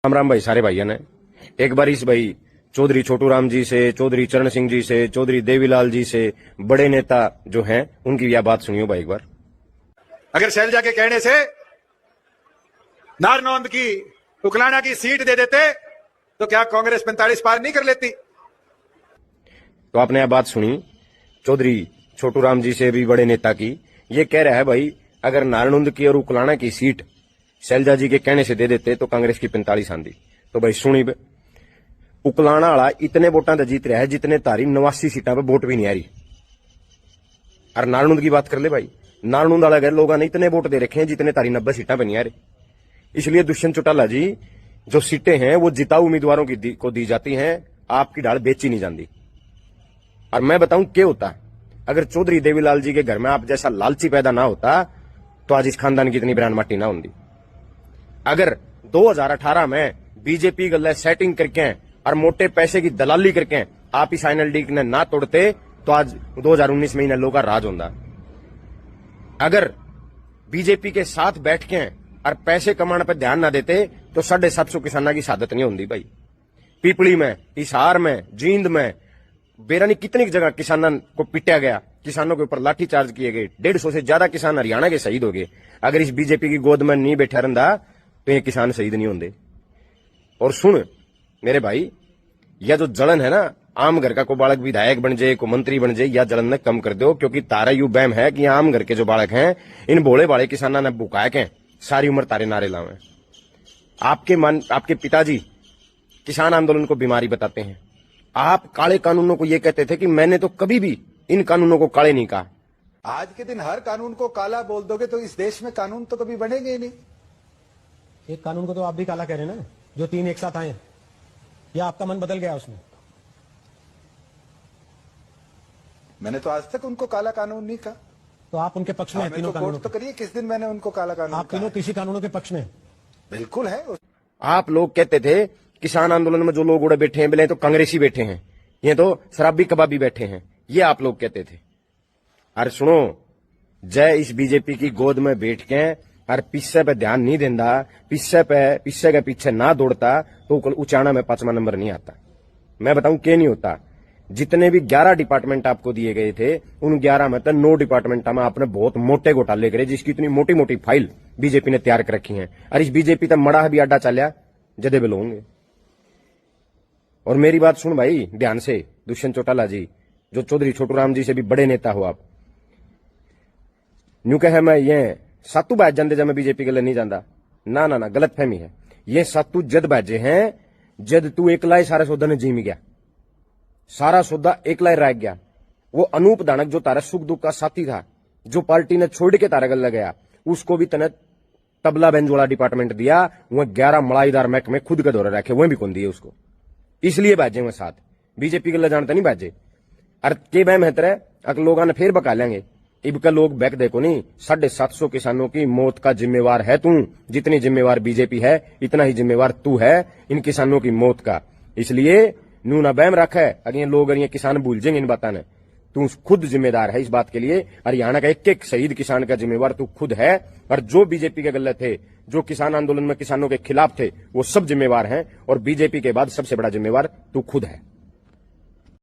राम राम भाई सारे भाइयों ने एक बार इस भाई चौधरी छोटू राम जी से, चौधरी चरण सिंह जी से, चौधरी देवीलाल जी से, बड़े नेता जो हैं उनकी यह बात सुनियो भाई एक बार। अगर शैलजा के कहने से नारनौंद की उकलाना की सीट दे देते तो क्या कांग्रेस 45 पार नहीं कर लेती? तो आपने यह बात सुनी चौधरी छोटू राम जी से भी बड़े नेता की। ये कह रहा है भाई अगर नारनौंद की और उकलाना की सीट शैलजा जी के कहने से दे देते तो कांग्रेस की 45 आंदी। तो भाई सुनी उकलाना वाला इतने वोटां से जीत रहा है जितने तारी 89 सीटां पे वोट भी नहीं आ रही। और नारनौंद की बात कर ले भाई, नारनौंद वाले लोगों ने इतने वोट दे रखे हैं जितने तारी 90 सीटां पे नहीं आ रही। इसलिए दुष्यंत चौटाला जी जो सीटें हैं वो जिताऊ उम्मीदवारों को दी जाती हैं, आपकी ढाल बेची नहीं जाती। और मैं बताऊं क्या होता अगर चौधरी देवीलाल जी के घर में आप जैसा लालची पैदा ना होता तो आज इस खानदान की इतनी ब्रांड माटी ना होती। अगर 2018 में बीजेपी गले सेटिंग करके और मोटे पैसे की दलाली करके आप इस आईएनएलडी ने ना तोड़ते तो आज 2019 में इन लोगों का राज होता। अगर बीजेपी के साथ बैठ के और पैसे कमाने पर ध्यान ना देते तो 750 किसानों की शहादत नहीं होती भाई। पीपली में, हिसार में, जींद में, बेरानी कितनी जगह किसानों को पिटा गया, किसानों के ऊपर लाठीचार्ज किए गए, 150 से ज्यादा किसान हरियाणा के शहीद हो गए। अगर इस बीजेपी की गोद में नहीं बैठा रहा तो ये किसान शहीद नहीं होंगे। और सुन मेरे भाई, यह जो जलन है ना, आम घर का को बालक विधायक बन जाए, को मंत्री बन जाए, या जलन ने कम कर दो, क्योंकि तारा यू बैम है कि आम घर के जो बालक हैं इन भोले भाले किसानों ने बुकाया के सारी उम्र तारे नारे लावे। आपके पिताजी किसान आंदोलन को बीमारी बताते हैं। आप काले कानूनों को ये कहते थे कि मैंने तो कभी भी इन कानूनों को काले नहीं कहा। आज के दिन हर कानून को काला बोल दोगे तो इस देश में कानून तो कभी बनेंगे ही नहीं। एक कानून को तो आप भी काला कह रहे हैं ना, जो 3 एक साथ आए, या आपका मन बदल गया उसमें? मैंने तो आज तक उनको काला कानून नहीं कहा। तो आप उनके पक्ष में हैं तीनों कानूनों तो करिए, किस दिन मैंने उनको काला कानून? आप तीनों कृषि कानूनों के पक्ष में? बिल्कुल है। आप लोग कहते थे किसान आंदोलन में जो लोग उड़े बैठे हैं बोले तो कांग्रेसी बैठे हैं, ये तो शराबी कबाबी बैठे हैं, ये आप लोग कहते थे। अरे सुनो, जय इस बीजेपी की गोद में बैठ के और पिस्से पे ध्यान नहीं देता, पिस्से के पीछे ना दौड़ता तो उचाना में 5वां नंबर नहीं आता। मैं बताऊं क्या नहीं होता। जितने भी 11 डिपार्टमेंट आपको दिए गए थे उन 11 में तो 9 डिपार्टमेंट में आपने बहुत मोटे घोटाले करे, जिसकी इतनी मोटी मोटी फाइल बीजेपी ने तैयार कर रखी है। और इस बीजेपी तक मड़ा भी अड्डा चलिया जदे बिल होंगे। और मेरी बात सुन भाई ध्यान से, दुष्यंत चौटाला जी जो चौधरी छोटू राम जी से भी बड़े नेता हो आप, न्यू कहे मैं ये सातू बैच जाते जब मैं बीजेपी के लिए नहीं जाता, ना ना ना, गलत फहमी है। ये सातू जद बैजे हैं जद तू एकला ही सारे सौदा ने जीम गया, सारा सौदा एकला ही रह गया। वो अनूप दानक जो तारा सुख दुख का साथी था, जो पार्टी ने छोड़ के तारा गल गया, उसको भी तने तबला बेंजोला डिपार्टमेंट दिया, वह 11 मलाईदार महकमे खुद के दौरे रखे, वह भी कौन दिए उसको। इसलिए बाजे वह साथ बीजेपी के लिए जानते नहीं बाजे। अरे के बह मेहतर अगर लोगों ने फिर बका लेंगे इब का लोग बैक देखो नहीं, 750 किसानों की मौत का जिम्मेवार है तू। जितनी जिम्मेवार बीजेपी है इतना ही जिम्मेवार तू है इन किसानों की मौत का। इसलिए नू ना बैम रखा है, अगर ये लोग ये किसान भूल जाएंगे इन बातों ने, तू खुद जिम्मेदार है इस बात के लिए। हरियाणा का एक एक शहीद किसान का जिम्मेवार तू खुद है। और जो बीजेपी के गलत थे, जो किसान आंदोलन में किसानों के खिलाफ थे, वो सब जिम्मेवार हैं। और बीजेपी के बाद सबसे बड़ा जिम्मेवार तू खुद है।